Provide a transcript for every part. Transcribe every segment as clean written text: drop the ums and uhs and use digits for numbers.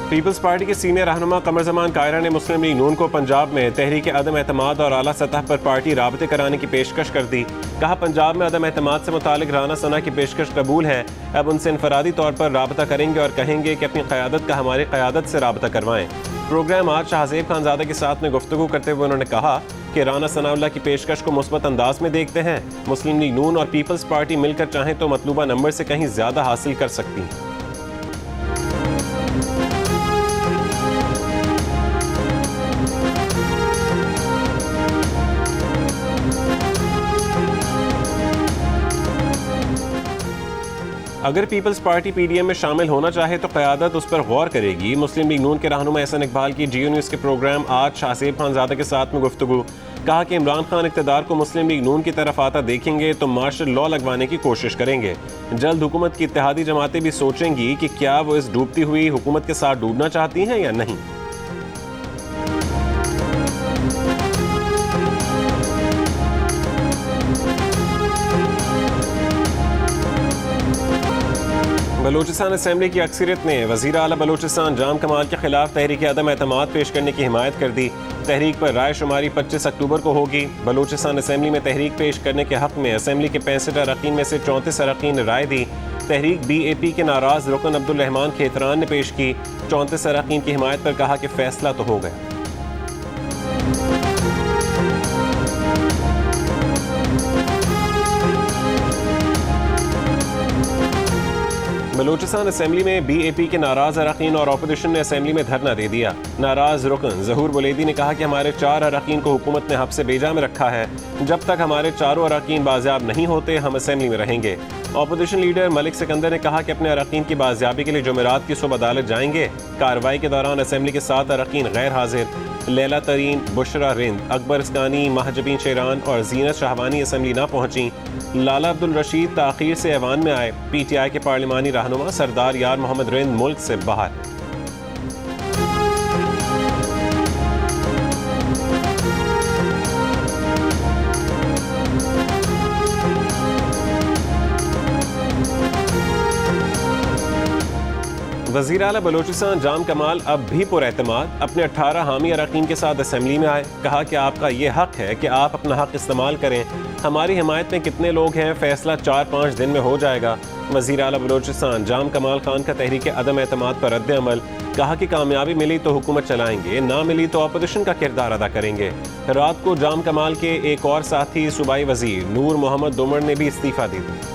Peoples party के senior रहनुमा कमर जमान कायरा ने मुस्लिम लीग नून को पंजाब में तहरीक अदम एतमाद और आला सतह पर पार्टी राबते कराने की पेशकश कर दी। कहा, पंजाब में अदम एतमाद से मुतालिक राना सना की पेशकश कबूल है। अब उनसे इनफरादी तौर पर राबता करेंगे और कहेंगे कि अपनी क़यादत का हमारी क़यादत से राबता करवाएं। प्रोग्राम आज शाहजेब खानजादा के साथ में गुफ्तगू करते हुए उन्होंने कहा कि राना सनाउल्लाह की पेशकश को मुस्बत अंदाज में देखते हैं। मुस्लिम लीग नून और पीपल्स पार्टी मिलकर चाहें तो मतलूबा नंबर से कहीं ज्यादा हासिल कर सकती हैं। अगर पीपल्स पार्टी पीडीएम में शामिल होना चाहे तो क़यादत उस पर गौर करेगी। मुस्लिम लीग नून के रहनुमा एहसन इकबाल की जियो न्यूज़ के प्रोग्राम आज शाहजेब खानजादा के साथ में गुफ्तगू। कहा कि इमरान खान इक़्तिदार को मुस्लिम लीग नून की तरफ आता देखेंगे तो मार्शल लॉ लगवाने की कोशिश करेंगे। जल्द हुकूमत की इत्तेहादी जमातें भी सोचेंगी कि क्या वो इस डूबती हुई हुकूमत के साथ डूबना चाहती हैं या नहीं। बलूचिस्तान असेंबली की अक्सरियत ने वज़ीर आला बलूचिस्तान जाम कमाल के खिलाफ तहरीक अदम एतमाद पेश करने की हिमायत कर दी। तहरीक पर राय शुमारी 25 अक्टूबर को होगी। बलूचिस्तान असेंबली में तहरीक पेश करने के हक में असेंबली के 65 अरकान में से 34 अरकान ने राय दी। तहरीक BAP के नाराज रुकन अब्दुल रहमान खेतरान ने पेश की। 34 अरकान की हिमायत पर कहा कि फैसला तो हो गया। बलूचिस्तान असेंबली में BAP के नाराज अरकान और अपोजिशन ने असेंबली में धरना दे दिया। नाराज रुकन ज़हूर बुलेदी ने कहा कि हमारे 4 अरकान को हुकूमत ने हब्स बेजा में रखा है। जब तक हमारे चारों अरकान बाजियाब नहीं होते हम असेंबली में रहेंगे। अपोजिशन लीडर मलिक सिकंदर ने कहा कि अपने अरकान की बाजियाबी के लिए जुमेरात की सुबह अदालत जाएंगे। कार्रवाई के दौरान असेंबली के 7 अरकान गैर हाजिर। लैला तरीन, बुशरा रिंद, अकबर इसकानी, महजबीन शेरान और जीनत शाहवानी असेंबली न पहुंची। लाला अब्दुल रशीद ताखीर से ऐवान में आए। PTI के पार्लिमानी रहनुमा सरदार यार मोहम्मद रिंद मुल्क से बाहर। वज़ीर आला बलूचिस्तान जाम कमाल अब भी पुरएतमाद अपने 18 हामी अरकान के साथ असेंबली में आए। कहा कि आपका ये हक है कि आप अपना हक इस्तेमाल करें। हमारी हिमायत में कितने लोग हैं फैसला 4-5 दिन में हो जाएगा। वज़ीर आला बलूचिस्तान जाम कमाल खान का तहरीक अदम एतमाद पर रद्द अमल। कहा कि कामयाबी मिली तो हुकूमत चलाएंगे, ना मिली तो अपोजिशन का किरदार अदा करेंगे। रात को जाम कमाल के एक और साथी सूबाई वज़ीर नूर मोहम्मद दुमर ने भी इस्तीफ़ा दे दिया।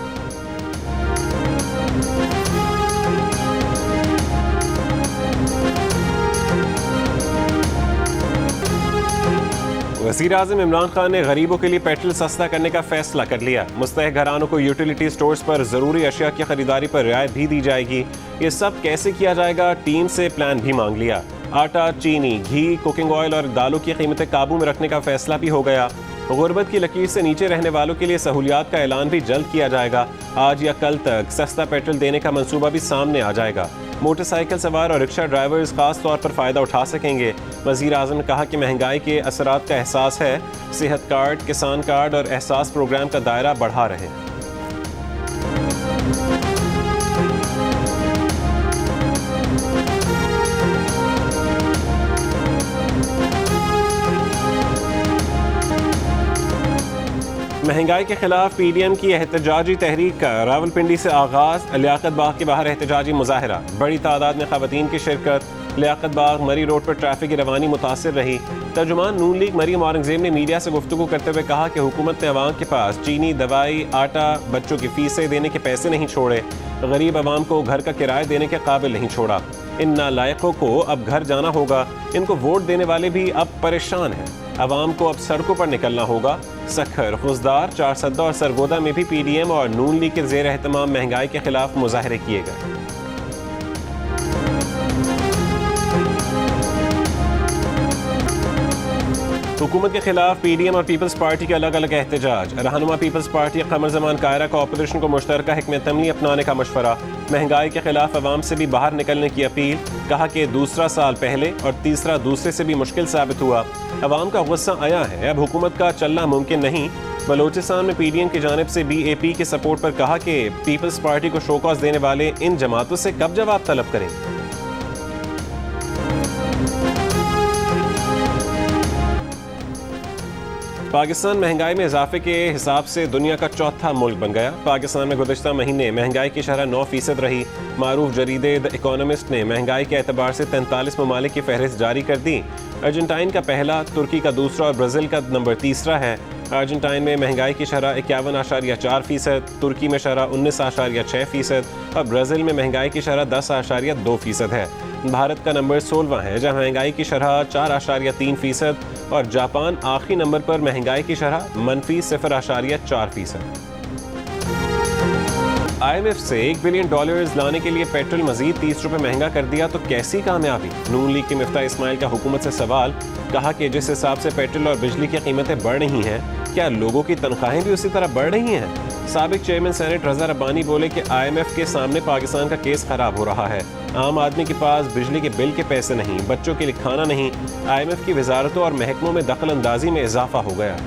वज़ीर आज़म इमरान खान ने गरीबों के लिए पेट्रोल सस्ता करने का फैसला कर लिया। मुस्तहिक घरानों को यूटिलिटी स्टोर्स पर ज़रूरी अशिया की खरीदारी पर रियायत भी दी जाएगी। ये सब कैसे किया जाएगा, टीम से प्लान भी मांग लिया। आटा, चीनी, घी, कुकिंग ऑयल और दालों की कीमतें काबू में रखने का फैसला भी हो गया। गुर्बत की लकीर से नीचे रहने वालों के लिए सहूलियात का ऐलान भी जल्द किया जाएगा। आज या कल तक सस्ता पेट्रोल देने का मंसूबा भी सामने आ जाएगा। मोटरसाइकिल सवार और रिक्शा ड्राइवर्स खास तौर पर फ़ायदा उठा सकेंगे। वज़ीर आज़म ने कहा कि महंगाई के असरात का एहसास है। सेहत कार्ड, किसान कार्ड और एहसास प्रोग्राम का दायरा बढ़ा रहे हैं। महंगाई के खिलाफ PDM की एहतजाजी तहरीक का रावलपिंडी से आगाज। लियाकत बाग के बाहर एहतजाजी मुजाहरा, बड़ी तादाद में ख़वातीन की शिरकत। लियाकत बाग मरी रोड पर ट्रैफिक की रवानी मुतासिर रही। तर्जुमान नून लीग मरियम औरंगजेब ने मीडिया से गुफ्तगू करते हुए कहा कि हुकूमत ने अवाम के पास चीनी, दवाई, आटा, बच्चों की फीसें देने के पैसे नहीं छोड़े। गरीब अवाम को घर का किराया देने के काबिल नहीं छोड़ा। इन नालायकों को अब घर जाना होगा। इनको वोट देने वाले भी अब परेशान हैं। अवाम को अब सड़कों पर निकलना होगा। सखर, खुजदार, चारसद्दा और सरगोदा में भी PDM और नून लीग के ज़ेर एहतमाम महंगाई के खिलाफ मुजाहरे किए गए। हुकूमत के खिलाफ PDM और पीपल्स पार्टी के अलग अलग एहतजाज। रहनुमा पीपल्स पार्टी कमर जमान कायरा को अपोजिशन को मुश्तरका हिकमत अमली अपनाने का मशवरा। महंगाई के खिलाफ अवाम से भी बाहर निकलने की अपील। कहा कि दूसरा साल पहले और तीसरा दूसरे से भी मुश्किल साबित हुआ। अवाम का गुस्सा आया है, अब हुकूमत का चलना मुमकिन नहीं। बलूचिस्तान में PDM की जानिब से BAP के सपोर्ट पर कहा कि पीपल्स पार्टी को शोकॉज देने वाले इन जमातों से कब जवाब तलब करेंगे। पाकिस्तान महंगाई में इजाफे के हिसाब से दुनिया का चौथा मुल्क बन गया। पाकिस्तान में गुज़श्ता महीने महंगाई की शरह 9% रही। मारूफ जरीदे द इकोनॉमिस्ट ने महंगाई के एतबार से 43 ममालिक की फहरिस्त जारी कर दी। अर्जेंटाइन का पहला, तुर्की का दूसरा और ब्राज़ील का नंबर तीसरा है। अर्जेंटाइन में महंगाई की शरह 51.4%, तुर्की में शरह 19.6% और ब्राज़ील में महंगाई की शरह 10.2% है। भारत का नंबर 16वां है, जहां महंगाई की शरह 4.3% और जापान आखिरी नंबर पर महंगाई की शरह -0.4%। IMF से $1 बिलियन लाने के लिए पेट्रोल मजीद 30 रुपये महंगा कर दिया तो कैसी कामयाबी। नून लीग के मिफ्ता इस्माइल का हुकूमत से सवाल, कहा कि जिस हिसाब से पेट्रोल और बिजली की कीमतें बढ़ रही हैं, क्या लोगों की तनख्वाहें भी उसी तरह बढ़ रही हैं। साबिक चेयरमैन सेनेट रजा रब्बानी बोले कि IMF के सामने पाकिस्तान का केस खराब हो रहा है। आम आदमी के पास बिजली के बिल के पैसे नहीं, बच्चों के लिए खाना नहीं। IMF की वजारतों और महकमों में दखल अंदाजी में इजाफा हो गया।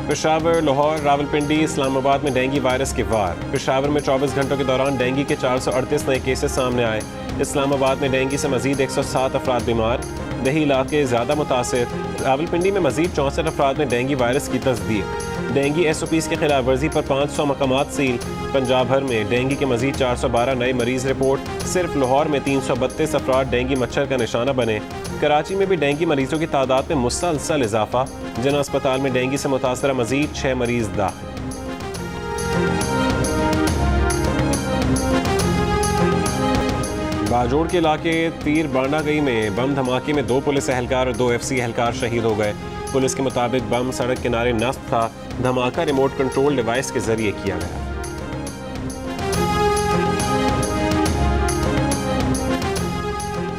पेशावर, लाहौर, रावलपिंडी, इस्लामाबाद में डेंगू वायरस के वार। पेशावर में 24 घंटों के दौरान डेंगू के 438 नए केसेस सामने आए। इस्लामाबाद में डेंगू से मजीद 107 अफराद बीमार। दही इलाके ज़्यादा मुतासिर। रावलपिंडी में मजीद 64 अफराद में डेंगू वायरस की तस्दीक। डेंगू SOPs की खिलाफ वर्जी पर 500 मकामात सील। पंजाब भर में डेंगू के मजीद 412 नए मरीज रिपोर्ट। सिर्फ लाहौर में 332 अफराद डेंगू मच्छर का निशाना बने। कराची में भी डेंगू मरीजों की तादाद में मुसलसल इजाफा। जना अस्पताल में डेंगू से मुतासरा मजीद 6 मरीज दाखिल। बाजोड़ के इलाके तीर बांडागई में बम धमाके में 2 पुलिस एहलकार और 2 FC एहलकार शहीद हो गए। पुलिस के मुताबिक बम सड़क किनारे नस्ब था। धमाका रिमोट कंट्रोल डिवाइस के जरिए किया गया।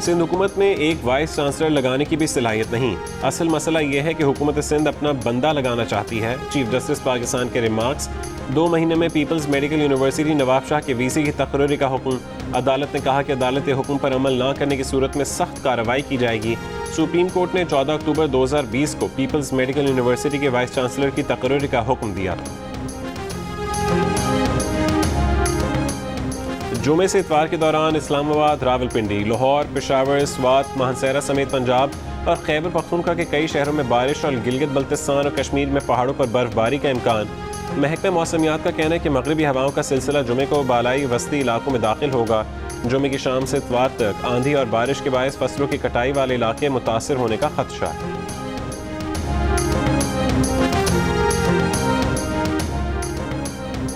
सिंध हुकूमत में एक वाइस चांसलर लगाने की भी सलाहियत नहीं। असल मसला यह है कि हुकूमत सिंध अपना बंदा लगाना चाहती है। चीफ जस्टिस पाकिस्तान के रिमार्क्स। 2 महीने में peoples medical university Nawab Shah के VC की तकर्री का हुक्म। अदालत ने कहा कि अदालत के हुक्म पर अमल न करने की सूरत में सख्त कार्रवाई की जाएगी। सुप्रीम कोर्ट ने 14 अक्टूबर 2020 को पीपल्स मेडिकल यूनिवर्सिटी के वाइस चांसलर की तकर्री का हुक्म दिया था। जुमे से इतवार के दौरान इस्लामाबाद, रावलपिंडी, लाहौर, पेशावर, स्वात, मानसहरा समेत पंजाब और खैबर पख्तूनख्वा के कई शहरों में बारिश और गिलगित बल्तिस्तान और कश्मीर में पहाड़ों पर बर्फबारी का इम्कान। महकमा मौसमियात का कहना है कि मगरबी हवाओं का सिलसिला जुमे को बालाई वस्ती इलाकों में दाखिल होगा। जुमे की शाम से इतवार तक आंधी और बारिश के बायस फसलों की कटाई वाले इलाके मुतासिर होने का खदशा है।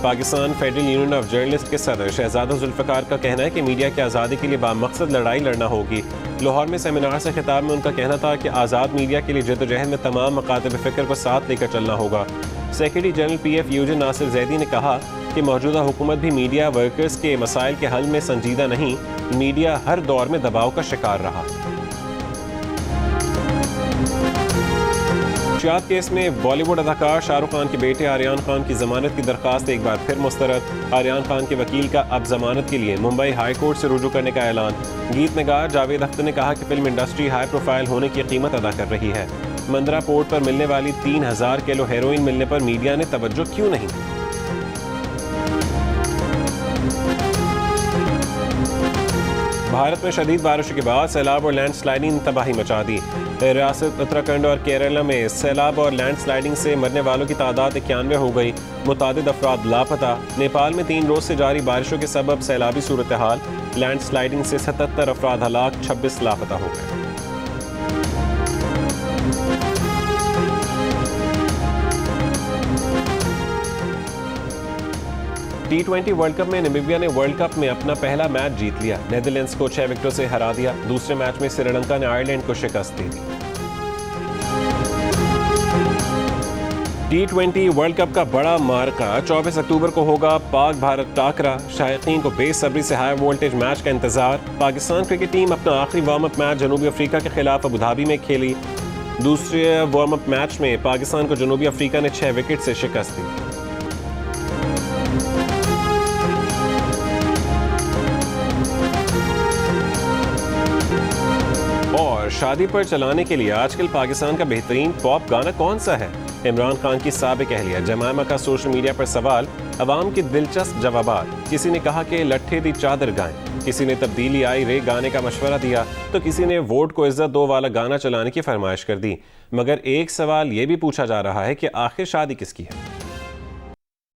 Pakistan federal union of journalist के सदर शहजादा जुल्फ़िकार का कहना है कि मीडिया की आज़ादी के लिए बामकसद लड़ाई लड़ना होगी। लाहौर में सेमिनार से खिताब में उनका कहना था कि आज़ाद मीडिया के लिए जद्दोजहद में तमाम मकातब फ़िक्र को साथ लेकर चलना होगा। Secretary general PFUJ Nasir Zaidi ने कहा कि मौजूदा हुकूमत भी मीडिया वर्कर्स के मसाइल के हल में संजीदा नहीं। मीडिया हर दौर में दबाव का शिकार रहा। शियात केस में बॉलीवुड अदाकार शाहरुख खान के बेटे आर्यान खान की जमानत की दरखास्त एक बार फिर मुस्तरद। आर्यान खान के वकील का अब जमानत के लिए मुंबई हाई कोर्ट से रुजू करने का ऐलान। गीत नगार जावेद अख्तर ने कहा कि फिल्म इंडस्ट्री हाई प्रोफाइल होने की कीमत अदा कर रही है। मंदरा पोर्ट पर मिलने वाली 3000 किलो हेरोइन मिलने पर मीडिया ने तवज्जो क्यों नहीं। भारत में शदीद बारिशों के बाद सैलाब और लैंडस्लाइडिंग ने तबाही मचा दी। रियासत उत्तराखंड और केरला में सैलाब और लैंडस्लाइडिंग से मरने वालों की तादाद 91 हो गई। मुतादिद अफराद लापता। नेपाल में 3 रोज से जारी बारिशों के सबब सैलाबी सूरत हाल। लैंडस्लाइडिंग से 77 अफराद हलाक, 26 लापता हो गए। T20 वर्ल्ड कप में नामीबिया ने वर्ल्ड कप में अपना पहला मैच जीत लिया। नेदरलैंड्स को 6 विकेटों से हरा दिया। दूसरे मैच में श्रीलंका ने आयरलैंड को शिकस्त दे दी। T20 वर्ल्ड कप का बड़ा मार्का 24 अक्टूबर को होगा। पाक भारत टाकरा। शायकीन को बेसब्री से हाई वोल्टेज मैच का इंतजार। पाकिस्तान क्रिकेट टीम अपना आखिरी वार्म अप मैच जनूबी अफ्रीका के खिलाफ अबू धाबी में खेली। दूसरे वार्म अप मैच में पाकिस्तान को जनूबी अफ्रीका ने 6 विकेट से शिकस्त दी। शादी पर चलाने के लिए आजकल पाकिस्तान का बेहतरीन पॉप गाना कौन सा है? इमरान खान की साबिक अहलिया जमायमा का सोशल मीडिया पर सवाल, अवाम की दिलचस्प जवाबात। किसी ने कहा कि लट्ठे दी चादर गाएं, किसी ने तब्दीली आई रे गाने का मशवरा दिया, तो किसी ने वोट को इज्जत दो वाला गाना चलाने की फरमाइश कर दी। मगर एक सवाल ये भी पूछा जा रहा है कि आखिर शादी किसकी है?